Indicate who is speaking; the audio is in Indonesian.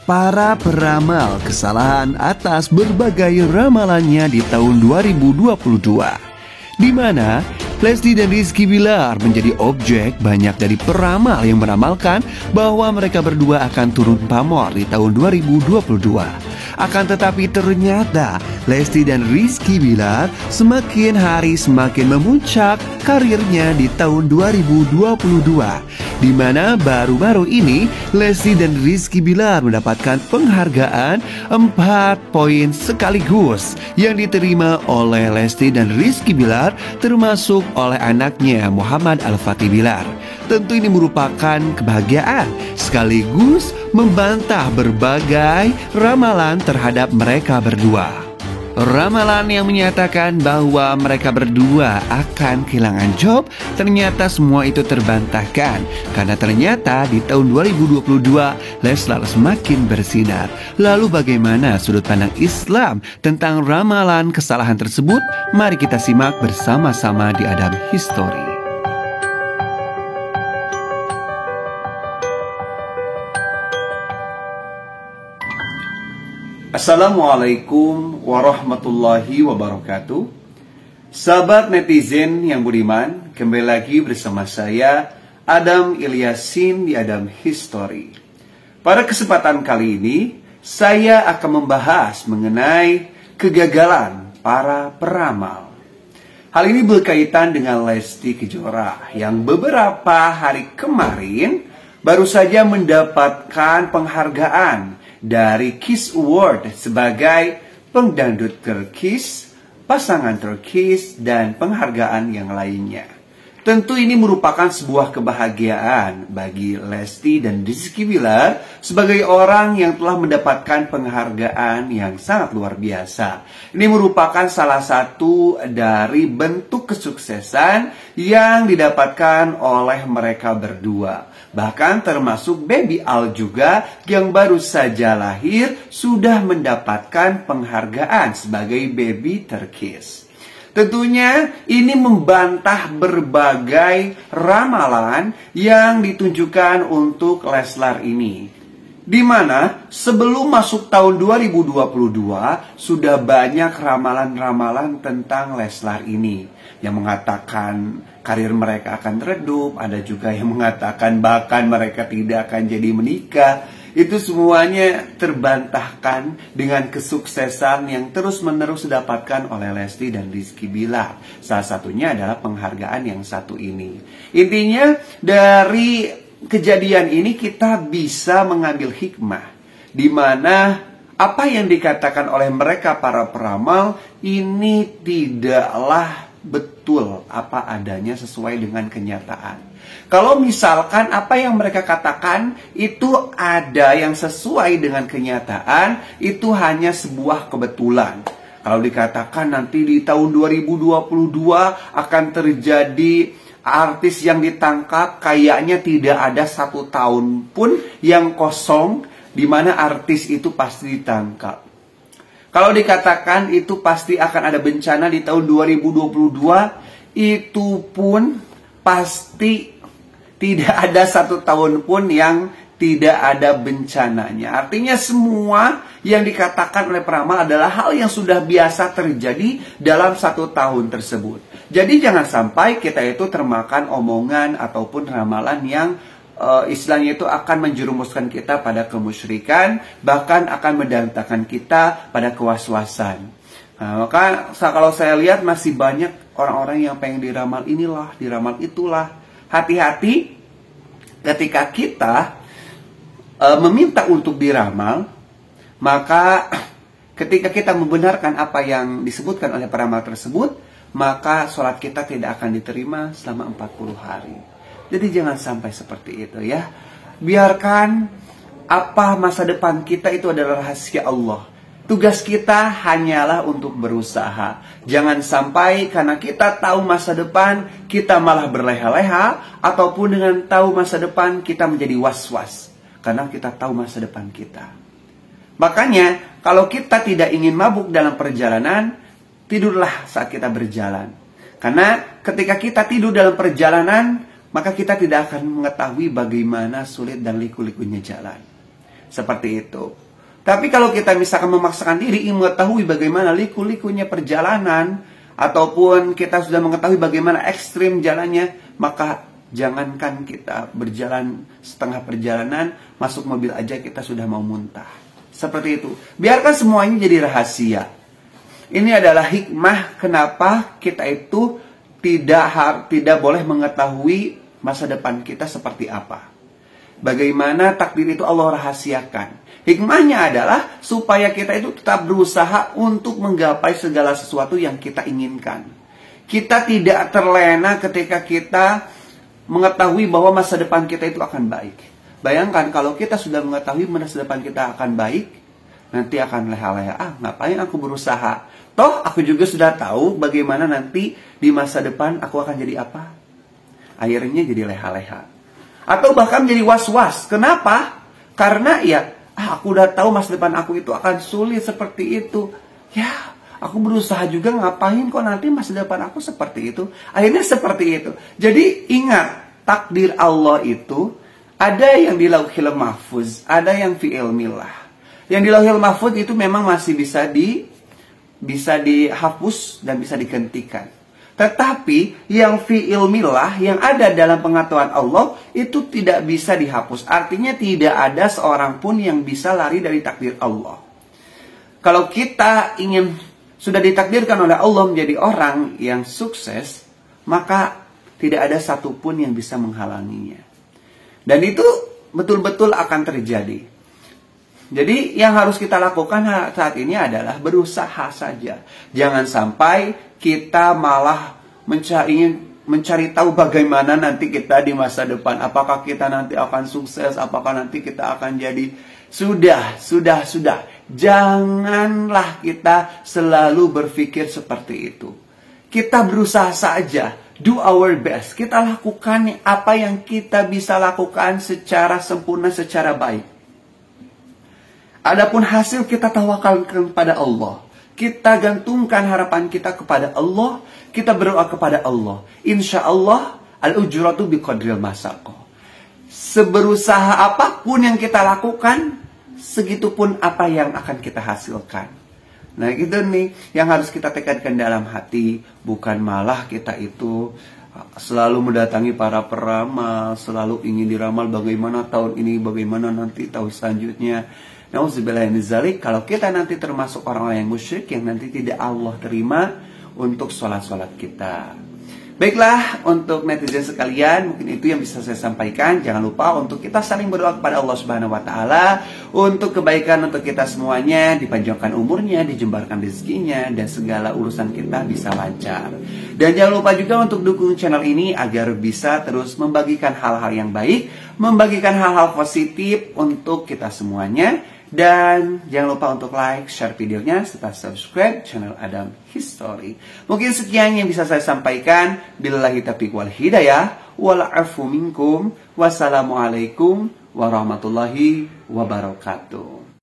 Speaker 1: para peramal kesalahan atas berbagai ramalannya di tahun 2022, di mana Lesti dan Rizky Bilar menjadi objek banyak dari peramal yang meramalkan bahwa mereka berdua akan turun pamor di tahun 2022. Akan tetapi ternyata Lesti dan Rizky Bilar semakin hari semakin memuncak karirnya di tahun 2022, di mana baru-baru ini Lesti dan Rizky Bilar mendapatkan penghargaan 4 poin sekaligus yang diterima oleh Lesti dan Rizky Bilar, termasuk oleh anaknya Muhammad Al-Fatih Bilar. Tentu ini merupakan kebahagiaan sekaligus membantah berbagai ramalan terhadap mereka berdua. Ramalan yang menyatakan bahwa mereka berdua akan kehilangan job, ternyata semua itu terbantahkan. Karena ternyata di tahun 2022 Leslar semakin bersinar. Lalu bagaimana sudut pandang Islam tentang ramalan kesalahan tersebut? Mari kita simak bersama-sama di Adam History. Assalamualaikum warahmatullahi wabarakatuh. Sahabat netizen yang budiman, kembali lagi bersama saya Adam Ilyasin di Adam History. Pada kesempatan kali ini saya akan membahas mengenai kegagalan para peramal. Hal ini berkaitan dengan Lesti Kejora yang beberapa hari kemarin baru saja mendapatkan penghargaan dari Kiss Award sebagai pendangdut terkis, pasangan terkis, dan penghargaan yang lainnya. Tentu ini merupakan sebuah kebahagiaan bagi Lesti dan Rizky Bilar sebagai orang yang telah mendapatkan penghargaan yang sangat luar biasa. Ini merupakan salah satu dari bentuk kesuksesan yang didapatkan oleh mereka berdua. Bahkan termasuk Baby Al juga yang baru saja lahir sudah mendapatkan penghargaan sebagai baby terkis. Tentunya ini membantah berbagai ramalan yang ditunjukkan untuk Leslar ini. Di mana sebelum masuk tahun 2022 sudah banyak ramalan-ramalan tentang Leslar ini yang mengatakan karir mereka akan redup, ada juga yang mengatakan bahkan mereka tidak akan jadi menikah. Itu semuanya terbantahkan dengan kesuksesan yang terus-menerus didapatkan oleh Lesti dan Rizky Bilar. Salah satunya adalah penghargaan yang satu ini. Intinya dari kejadian ini kita bisa mengambil hikmah, di mana apa yang dikatakan oleh mereka para peramal ini tidaklah betul apa adanya sesuai dengan kenyataan. Kalau misalkan apa yang mereka katakan itu ada yang sesuai dengan kenyataan, itu hanya sebuah kebetulan. Kalau dikatakan nanti di tahun 2022 akan terjadi artis yang ditangkap, kayaknya tidak ada 1 tahun pun yang kosong di mana artis itu pasti ditangkap. Kalau dikatakan itu pasti akan ada bencana di tahun 2022, itu pun pasti tidak ada 1 tahun pun yang tidak ada bencananya. Artinya semua yang dikatakan oleh peramal adalah hal yang sudah biasa terjadi dalam 1 tahun tersebut. Jadi jangan sampai kita itu termakan omongan ataupun ramalan yang istilahnya itu akan menjerumuskan kita pada kemusyrikan, bahkan akan mendatangkan kita pada kewaswasan. Nah, maka kalau saya lihat masih banyak orang-orang yang pengen diramal inilah, diramal itulah. Hati-hati ketika kita meminta untuk diramal, maka ketika kita membenarkan apa yang disebutkan oleh peramal tersebut, maka sholat kita tidak akan diterima selama 40 hari. Jadi jangan sampai seperti itu ya. Biarkan apa masa depan kita itu adalah rahasia Allah. Tugas kita hanyalah untuk berusaha. Jangan sampai karena kita tahu masa depan, kita malah berleha-leha. Ataupun dengan tahu masa depan, kita menjadi was-was. Karena kita tahu masa depan kita. Makanya, kalau kita tidak ingin mabuk dalam perjalanan, tidurlah saat kita berjalan. Karena ketika kita tidur dalam perjalanan, maka kita tidak akan mengetahui bagaimana sulit dan liku-likunya jalan. Seperti itu. Tapi kalau kita misalkan memaksakan diri ingin mengetahui bagaimana liku-likunya perjalanan, ataupun kita sudah mengetahui bagaimana ekstrim jalannya, maka jangankan kita berjalan setengah perjalanan, masuk mobil aja kita sudah mau muntah. Seperti itu. Biarkan semuanya jadi rahasia. Ini adalah hikmah kenapa kita itu tidak boleh mengetahui masa depan kita seperti apa. Bagaimana takdir itu Allah rahasiakan. Hikmahnya adalah supaya kita itu tetap berusaha untuk menggapai segala sesuatu yang kita inginkan. Kita tidak terlena ketika kita mengetahui bahwa masa depan kita itu akan baik. Bayangkan kalau kita sudah mengetahui masa depan kita akan baik, nanti akan leha-leha. Ngapain aku berusaha? Toh aku juga sudah tahu bagaimana nanti di masa depan aku akan jadi apa. Akhirnya jadi leha-leha. Atau bahkan jadi was-was. Kenapa? Karena aku udah tahu masa depan aku itu akan sulit seperti itu. Aku berusaha juga, ngapain kok nanti masa depan aku seperti itu. Akhirnya seperti itu. Jadi ingat, takdir Allah itu ada yang di Lauhil Mahfuz, ada yang fi ilmillah. Yang di Lauhil Mahfuz itu memang masih bisa dihapus dan bisa dihentikan. Tetapi yang fi ilmillah, yang ada dalam pengetahuan Allah, itu tidak bisa dihapus. Artinya tidak ada seorang pun yang bisa lari dari takdir Allah. Kalau kita sudah ditakdirkan oleh Allah menjadi orang yang sukses, maka tidak ada satupun yang bisa menghalanginya. Dan itu betul-betul akan terjadi. Jadi yang harus kita lakukan saat ini adalah berusaha saja. Jangan sampai kita malah mencari tahu bagaimana nanti kita di masa depan. Apakah kita nanti akan sukses, apakah nanti kita akan jadi. Sudah. Janganlah kita selalu berpikir seperti itu. Kita berusaha saja. Do our best. Kita lakukan apa yang kita bisa lakukan secara sempurna, secara baik. Adapun hasil kita tawakalkan kepada Allah. Kita gantungkan harapan kita kepada Allah. Kita berdoa kepada Allah. Insya Allah, al-ujratu biqadril masaqah. Seberusaha apapun yang kita lakukan, segitu pun apa yang akan kita hasilkan. Nah itu nih yang harus kita tekankan dalam hati. Bukan malah kita itu selalu mendatangi para peramal, selalu ingin diramal bagaimana tahun ini, bagaimana nanti tahun selanjutnya. Nauzubillahiminzalik, kalau kita nanti termasuk orang-orang yang musyrik yang nanti tidak Allah terima untuk sholat-sholat kita. Baiklah, untuk netizen sekalian, mungkin itu yang bisa saya sampaikan. Jangan lupa untuk kita saling berdoa kepada Allah Subhanahu wa taala untuk kebaikan untuk kita semuanya, dipanjangkan umurnya, dijembarkan rezekinya, dan segala urusan kita bisa lancar. Dan jangan lupa juga untuk dukung channel ini agar bisa terus membagikan hal-hal yang baik, membagikan hal-hal positif untuk kita semuanya. Dan jangan lupa untuk like, share videonya, serta subscribe channel Adam History. Mungkin sekian yang bisa saya sampaikan. Billahi taufiq wal hidayah. Wal afu minkum. Wassalamualaikum warahmatullahi wabarakatuh.